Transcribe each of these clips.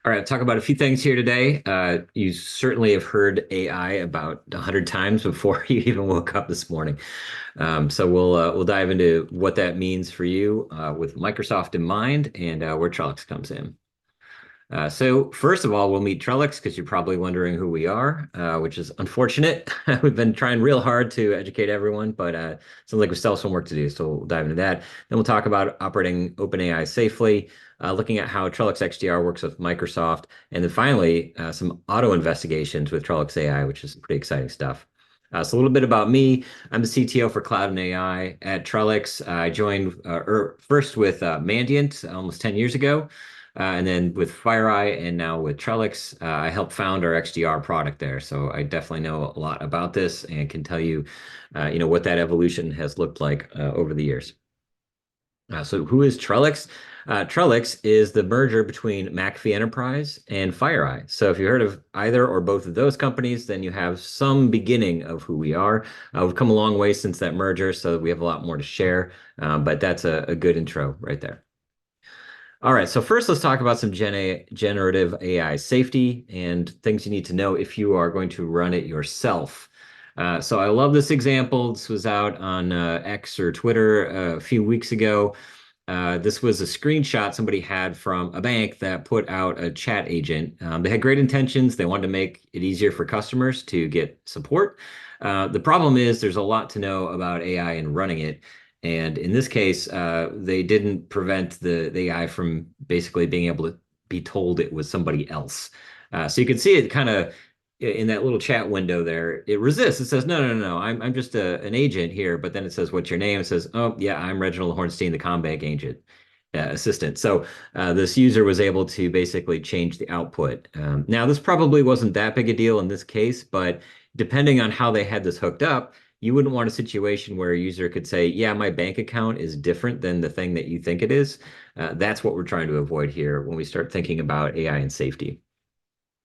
All right, talk about a few things here today. You certainly have heard AI about 100 times before you even woke up this morning. So we'll dive into what that means for you with Microsoft in mind and where Trellix comes in. So first of all, we'll meet Trellix because you're probably wondering who we are, which is unfortunate. We've been trying real hard to educate everyone, but sounds like we still have some work to do. So we'll dive into that. Then we'll talk about operating OpenAI safely, looking at how Trellix XDR works with Microsoft, and then finally some auto investigations with Trellix AI, which is pretty exciting stuff. So a little bit about me. I'm the CTO for Cloud and AI at Trellix. I joined first with Mandiant almost 10 years ago. And then with FireEye and now with Trellix, I helped found our XDR product there. So I definitely know a lot about this and can tell you, what that evolution has looked like over the years. So who is Trellix? Trellix is the merger between McAfee Enterprise and FireEye. So if you heard of either or both of those companies, then you have some beginning of who we are. We've come a long way since that merger, so we have a lot more to share. But that's a good intro right there. All right, so first let's talk about some generative AI safety and things you need to know if you are going to run it yourself. So I love this example. This was out on X or Twitter a few weeks ago. This was a screenshot somebody had from a bank that put out a chat agent. They had great intentions. They wanted to make it easier for customers to get support. The problem is there's a lot to know about AI and running it. And in this case, they didn't prevent the AI from basically being able to be told it was somebody else. So you can see it kind of in that little chat window there. It resists. It says, no, no, no, no, I'm just an agent here. But then it says, what's your name? It says, oh, yeah, I'm Reginald Hornstein, the Combank agent. Assistant. So this user was able to basically change the output. Now, this probably wasn't that big a deal in this case, but depending on how they had this hooked up, you wouldn't want a situation where a user could say, yeah, my bank account is different than the thing that you think it is. That's what we're trying to avoid here when we start thinking about AI and safety.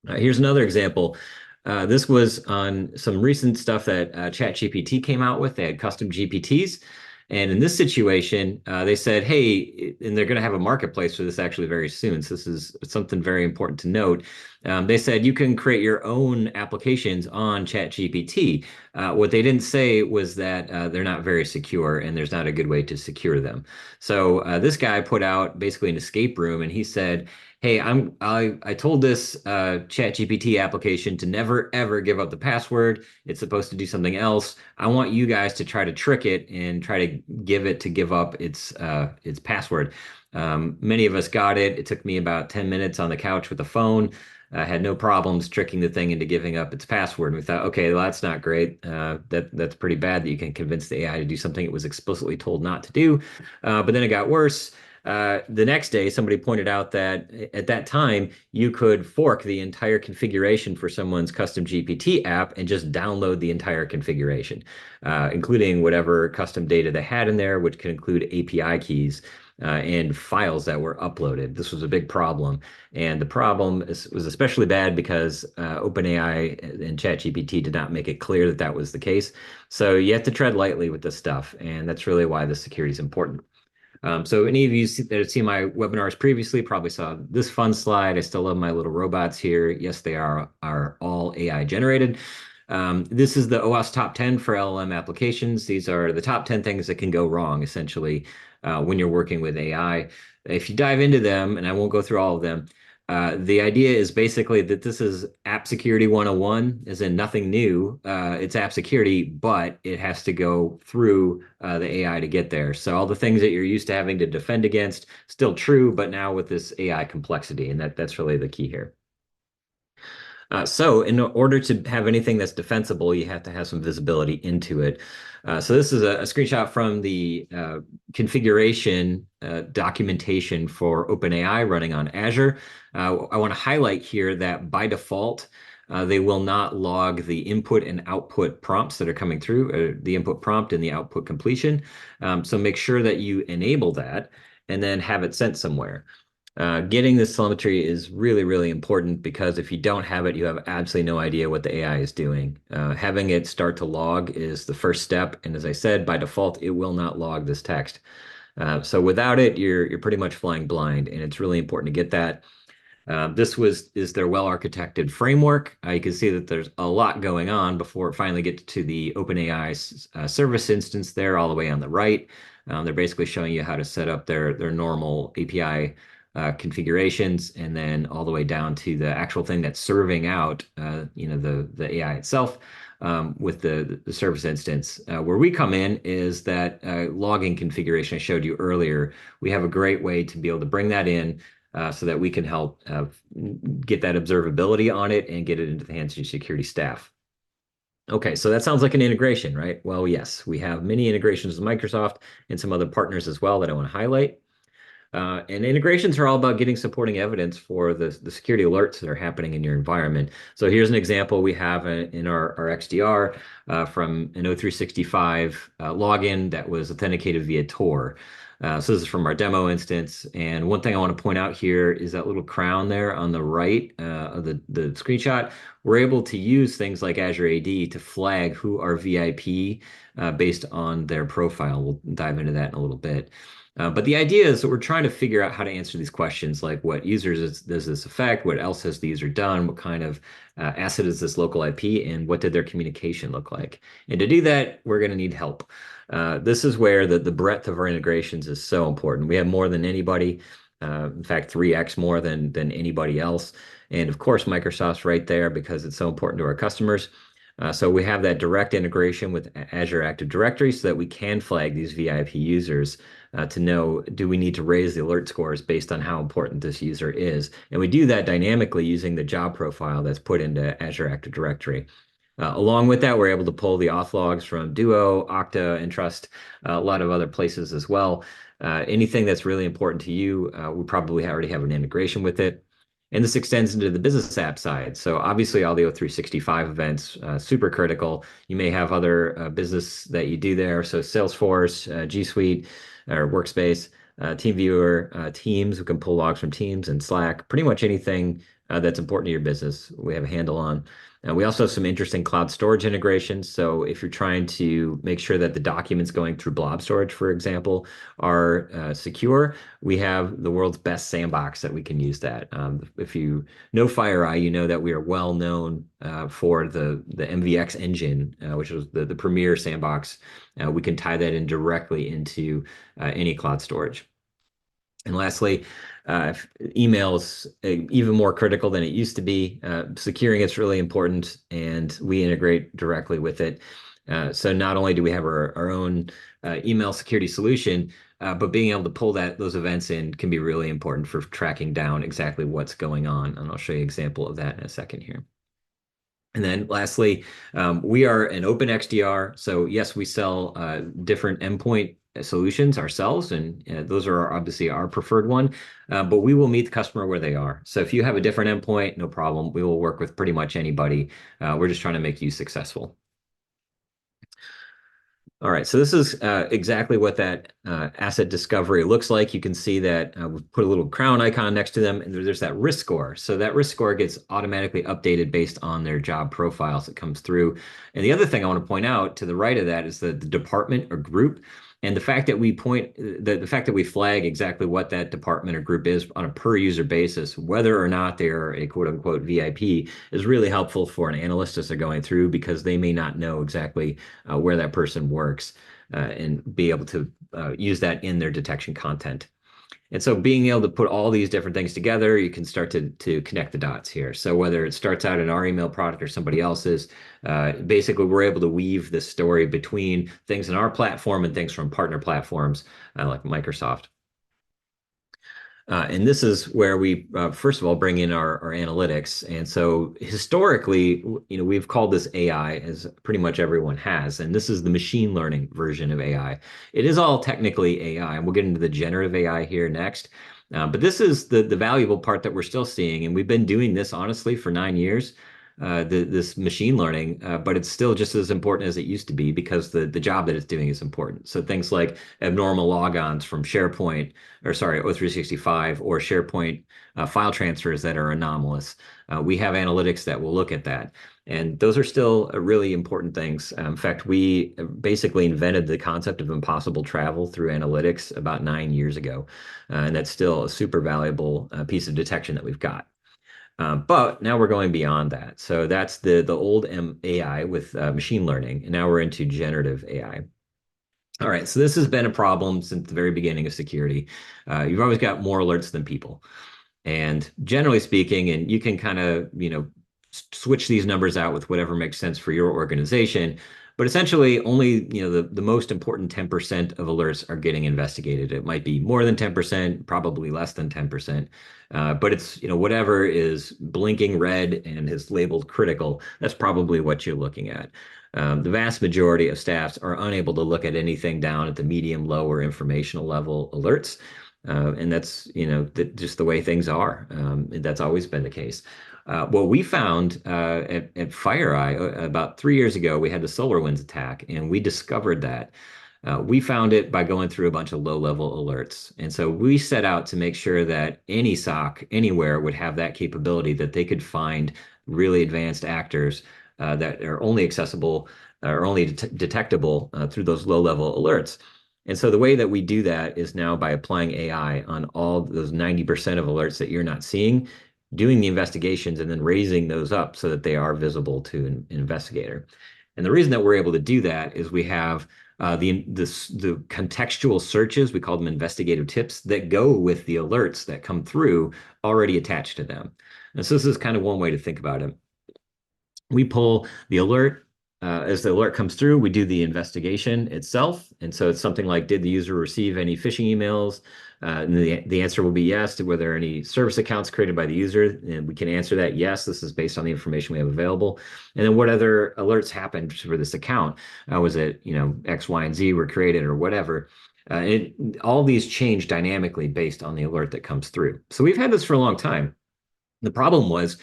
Here's another example. This was on some recent stuff that ChatGPT came out with. They had custom GPTs. And in this situation, they said, hey, and they're going to have a marketplace for this actually very soon. So this is something very important to note. They said you can create your own applications on ChatGPT. What they didn't say was that they're not very secure and there's not a good way to secure them. So this guy put out basically an escape room and he said, hey, I told this ChatGPT application to never ever give up the password. It's supposed to do something else. I want you guys to try to trick it and try to give it to give up its password. Many of us got it. It took me about 10 minutes on the couch with the phone. I had no problems tricking the thing into giving up its password. And we thought, okay, well, that's not great. That's pretty bad that you can convince the AI to do something it was explicitly told not to do. But then it got worse. The next day, somebody pointed out that at that time, you could fork the entire configuration for someone's custom GPT app and just download the entire configuration, including whatever custom data they had in there, which could include API keys. And files that were uploaded. This was a big problem. And the problem was especially bad because OpenAI and ChatGPT did not make it clear that that was the case. So you have to tread lightly with this stuff. And that's really why the security is important. So any of you that have seen my webinars previously probably saw this fun slide. I still love my little robots here. Yes, they are all AI generated. This is the OWASP top 10 for LLM applications. These are the top 10 things that can go wrong, essentially, when you're working with AI. If you dive into them, and I won't go through all of them, the idea is basically that this is app security 101, as in nothing new. It's app security, but it has to go through the AI to get there. So all the things that you're used to having to defend against, still true, but now with this AI complexity, and that's really the key here. So in order to have anything that's defensible, you have to have some visibility into it. So this is a screenshot from the configuration documentation for OpenAI running on Azure. I want to highlight here that by default, they will not log the input and output prompts that are coming through, the input prompt and the output completion. So make sure that you enable that and then have it sent somewhere. Getting this telemetry is really, really important because if you don't have it, you have absolutely no idea what the AI is doing. Having it start to log is the first step. And as I said, by default, it will not log this text. So without it, you're pretty much flying blind. And it's really important to get that. This is their well-architected framework. You can see that there's a lot going on before it finally gets to the OpenAI service instance there, all the way on the right. They're basically showing you how to set up their normal API configurations, and then all the way down to the actual thing that's serving out, the AI itself, with the service instance. Where we come in is that logging configuration I showed you earlier. We have a great way to be able to bring that in, so that we can help get that observability on it and get it into the hands of your security staff. Okay, so that sounds like an integration, right? Well, yes, we have many integrations with Microsoft and some other partners as well that I want to highlight. And integrations are all about getting supporting evidence for the security alerts that are happening in your environment. So here's an example we have in our XDR from an O365 login that was authenticated via Tor. So this is from our demo instance. And one thing I want to point out here is that little crown there on the right of the screenshot. We're able to use things like Azure AD to flag who are VIP based on their profile. We'll dive into that in a little bit. But the idea is that we're trying to figure out how to answer these questions, like what users does this affect, what else has the user done, what kind of asset is this local IP, and what did their communication look like? And to do that, we're going to need help. This is where the breadth of our integrations is so important. We have more than anybody, in fact, 3x more than anybody else. And of course, Microsoft's right there because it's so important to our customers. So we have that direct integration with Azure Active Directory so that we can flag these VIP users to know, do we need to raise the alert scores based on how important this user is? And we do that dynamically using the job profile that's put into Azure Active Directory. Along with that, we're able to pull the auth logs from Duo, Okta, Entrust, a lot of other places as well. Anything that's really important to you, we probably already have an integration with it. And this extends into the business app side. So obviously all the O365 events, super critical. You may have other business that you do there. So Salesforce, G Suite, or Workspace, TeamViewer, Teams, we can pull logs from Teams and Slack, pretty much anything that's important to your business, we have a handle on. We also have some interesting cloud storage integrations. So if you're trying to make sure that the documents going through blob storage, for example, are secure, we have the world's best sandbox that we can use that. If you know FireEye, you know that we are well known for the MVX engine, which was the premier sandbox. We can tie that in directly into any cloud storage. And lastly, email is even more critical than it used to be. Securing it's really important, and we integrate directly with it. So not only do we have our own email security solution, but being able to pull those events in can be really important for tracking down exactly what's going on. And I'll show you an example of that in a second here. And then lastly, we are an open XDR. So yes, we sell different endpoint solutions ourselves, and those are obviously our preferred one, but we will meet the customer where they are. So if you have a different endpoint, no problem. We will work with pretty much anybody. We're just trying to make you successful. All right, so this is exactly what that asset discovery looks like. You can see that we've put a little crown icon next to them, and there's that risk score. So that risk score gets automatically updated based on their job profiles that comes through. And the other thing I want to point out to the right of that is the department or group. And the fact that the fact that we flag exactly what that department or group is on a per user basis, whether or not they are a quote unquote VIP, is really helpful for an analyst as they're going through, because they may not know exactly where that person works, and be able to use that in their detection content. And so being able to put all these different things together, you can start to connect the dots here. So whether it starts out in our email product or somebody else's, basically we're able to weave this story between things in our platform and things from partner platforms like Microsoft. And this is where we, first of all, bring in our analytics. And so historically, we've called this AI, as pretty much everyone has. And this is the machine learning version of AI. It is all technically AI, and we'll get into the generative AI here next. But this is the valuable part that we're still seeing. And we've been doing this, honestly, for 9 years. This machine learning, but it's still just as important as it used to be, because the job that it's doing is important. So things like abnormal logons from SharePoint, or sorry, O365, or SharePoint file transfers that are anomalous. We have analytics that will look at that. And those are still really important things. In fact, we basically invented the concept of impossible travel through analytics about 9 years ago. And that's still a super valuable piece of detection that we've got. But now we're going beyond that. So that's the old AI with machine learning, and now we're into generative AI. All right, so this has been a problem since the very beginning of security. You've always got more alerts than people. And generally speaking, and you can kind of, switch these numbers out with whatever makes sense for your organization. But essentially, only, the most important 10% of alerts are getting investigated. It might be more than 10%, probably less than 10%. But it's, whatever is blinking red and is labeled critical, that's probably what you're looking at. The vast majority of staffs are unable to look at anything down at the medium, low, or informational level alerts. And that's, just the way things are. That's always been the case. What we found at FireEye about 3 years ago, we had the SolarWinds attack, and we discovered that. We found it by going through a bunch of low-level alerts. And so we set out to make sure that any SOC anywhere would have that capability that they could find really advanced actors that are only accessible or only detectable through those low-level alerts. And so the way that we do that is now by applying AI on all those 90% of alerts that you're not seeing, doing the investigations and then raising those up so that they are visible to an investigator. And the reason that we're able to do that is we have the contextual searches, we call them investigative tips, that go with the alerts that come through already attached to them. And so this is kind of one way to think about it. We pull the alert. As the alert comes through, we do the investigation itself. And so it's something like, did the user receive any phishing emails? And the answer will be yes. Were there any service accounts created by the user? And we can answer that yes. This is based on the information we have available. And then what other alerts happened for this account? Was it, X, Y, and Z were created or whatever? All these change dynamically based on the alert that comes through. So we've had this for a long time. The problem was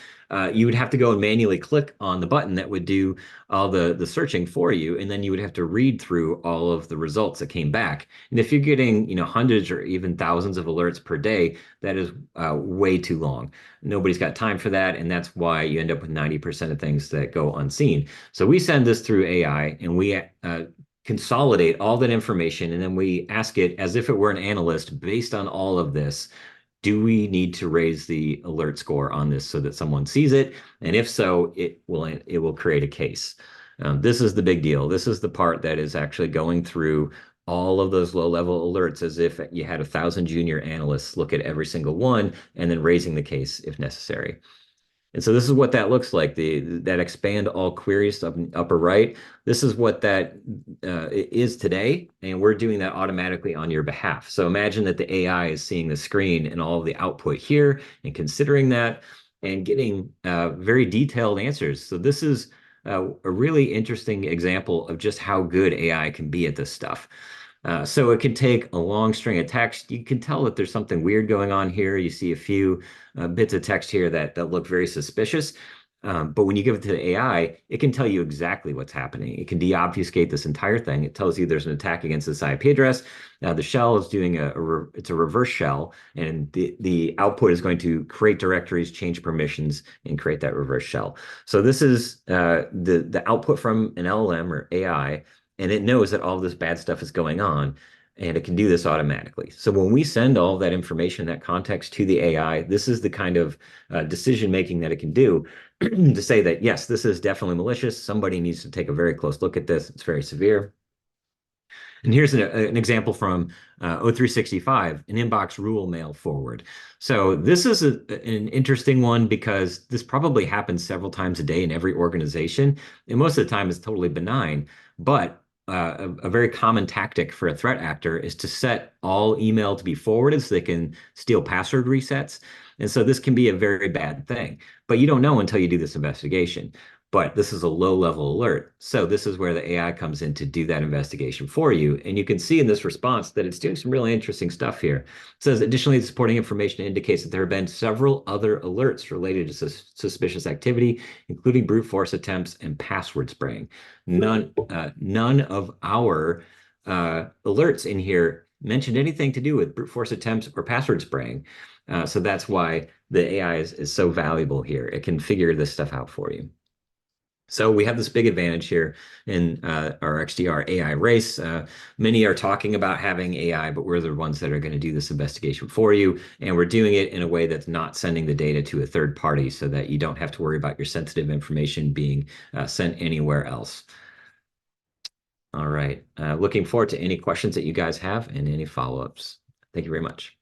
you would have to go and manually click on the button that would do all the searching for you, and then you would have to read through all of the results that came back. And if you're getting, hundreds or even thousands of alerts per day, that is way too long. Nobody's got time for that, and that's why you end up with 90% of things that go unseen. So we send this through AI, and we consolidate all that information, and then we ask it as if it were an analyst based on all of this. Do we need to raise the alert score on this so that someone sees it? And if so, it will create a case. This is the big deal. This is the part that is actually going through all of those low-level alerts as if you had 1,000 junior analysts look at every single one and then raising the case if necessary. And so this is what that looks like, that expand all queries up upper right. This is what that is today, and we're doing that automatically on your behalf. So imagine that the AI is seeing the screen and all of the output here and considering that and getting very detailed answers. So this is a really interesting example of just how good AI can be at this stuff. So it can take a long string of text. You can tell that there's something weird going on here. You see a few bits of text here that look very suspicious. But when you give it to the AI, it can tell you exactly what's happening. It can deobfuscate this entire thing. It tells you there's an attack against this IP address. The shell is doing it's a reverse shell, and the output is going to create directories, change permissions, and create that reverse shell. So this is the output from an LLM or AI, and it knows that all of this bad stuff is going on, and it can do this automatically. So when we send all of that information, that context to the AI, this is the kind of decision making that it can do to say that, yes, this is definitely malicious. Somebody needs to take a very close look at this. It's very severe. And here's an example from O365, an inbox rule mail forward. So this is an interesting one because this probably happens several times a day in every organization. And most of the time it's totally benign. But a very common tactic for a threat actor is to set all email to be forwarded so they can steal password resets. And so this can be a very bad thing. But you don't know until you do this investigation. But this is a low-level alert. So this is where the AI comes in to do that investigation for you. And you can see in this response that it's doing some really interesting stuff here. It says, additionally, the supporting information indicates that there have been several other alerts related to suspicious activity, including brute force attempts and password spraying. None of our alerts in here mentioned anything to do with brute force attempts or password spraying. So that's why the AI is so valuable here. It can figure this stuff out for you. So we have this big advantage here in our XDR AI race. Many are talking about having AI, but we're the ones that are going to do this investigation for you. And we're doing it in a way that's not sending the data to a third party so that you don't have to worry about your sensitive information being sent anywhere else. All right. Looking forward to any questions that you guys have and any follow-ups. Thank you very much.